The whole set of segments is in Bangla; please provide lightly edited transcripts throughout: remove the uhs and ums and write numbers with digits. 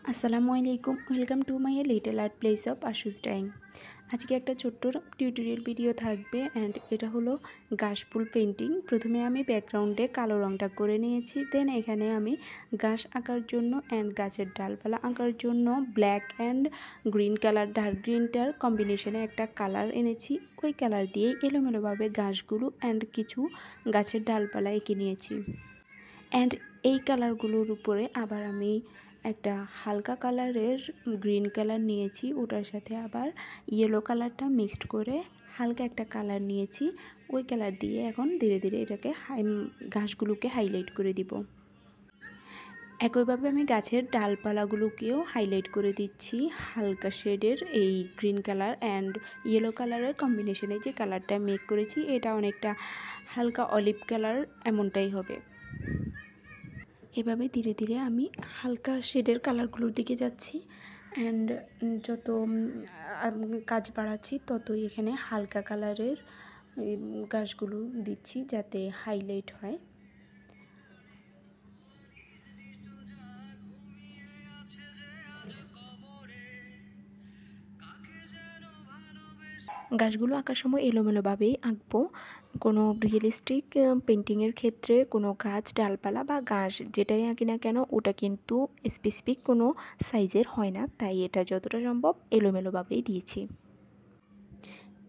আসসালামু আলাইকুম, welcome to my little art place of Asus drawing. আজকে একটা ছোট্ট টিউটোরিয়াল ভিডিও থাকবে অ্যান্ড এটা হলো ঘাসফুল পেন্টিং। প্রথমে আমি ব্যাকগ্রাউন্ডে কালো রঙটা করে নিয়েছি, দেন এখানে আমি ঘাস আঁকার জন্য অ্যান্ড গাছের ডালপালা আঁকার জন্য black and green colour, dark গ্রিনটার কম্বিনেশনে একটা কালার এনেছি। ওই কালার দিয়ে এলোমেলোভাবে ঘাসগুলো অ্যান্ড কিছু গাছের ডালপালা এঁকে নিয়েছি। অ্যান্ড এই কালারগুলোর উপরে আবার আমি একটা হালকা কালারের গ্রিন কালার নিয়েছি, ওটার সাথে আবার ইয়েলো কালারটা মিক্সড করে হালকা একটা কালার নিয়েছি। ওই কালার দিয়ে এখন ধীরে ধীরে এটাকে ঘাসগুলোকে হাইলাইট করে দিব। একইভাবে আমি গাছের ডালপালাগুলোকেও হাইলাইট করে দিচ্ছি হালকা শেডের এই গ্রিন কালার অ্যান্ড ইয়েলো কালারের কম্বিনেশনে যে কালারটা মেক করেছি, এটা অনেকটা হালকা অলিভ কালার এমনটাই হবে। এভাবে ধীরে ধীরে আমি হালকা শেডের কালারগুলোর দিকে যাচ্ছি অ্যান্ড যত কাজ বাড়াচ্ছি ততই এখানে হালকা কালারের গাছগুলো দিচ্ছি যাতে হাইলাইট হয়। গাছগুলো আঁকার সময় এলোমেলোভাবেই আঁকবো। কোনো রিয়েলিস্টিক পেন্টিংয়ের ক্ষেত্রে কোনো গাছ, ডালপালা বা ঘাস যেটাই আঁকি না কেন ওটা কিন্তু স্পেসিফিক কোনো সাইজের হয় না, তাই এটা যতটা সম্ভব এলোমেলোভাবেই দিয়েছি।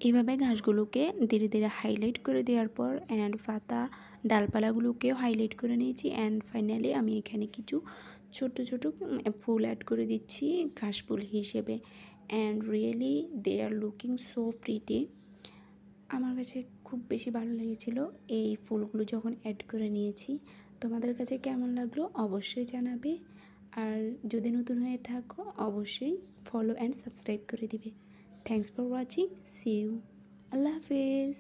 এইভাবে ঘাসগুলোকে ধীরে ধীরে হাইলাইট করে দেওয়ার পর অ্যান্ড পাতা ডালপালাগুলোকেও হাইলাইট করে নিয়েছি অ্যান্ড ফাইনালি আমি এখানে কিছু ছোট ছোট ফুল অ্যাড করে দিচ্ছি ঘাস ফুল হিসেবে। And really they are looking so pretty. আমার কাছে খুব বেশি ভালো লেগেছিল এই ফুলগুলো যখন অ্যাড করে নিয়েছি। তোমাদের কাছে কেমন লাগলো অবশ্যই জানাবে, আর যদি নতুন হয়ে থাকো অবশ্যই ফলো অ্যান্ড সাবস্ক্রাইব করে দিবে। Thanks for watching, see you, আল্লাহ হাফেজ।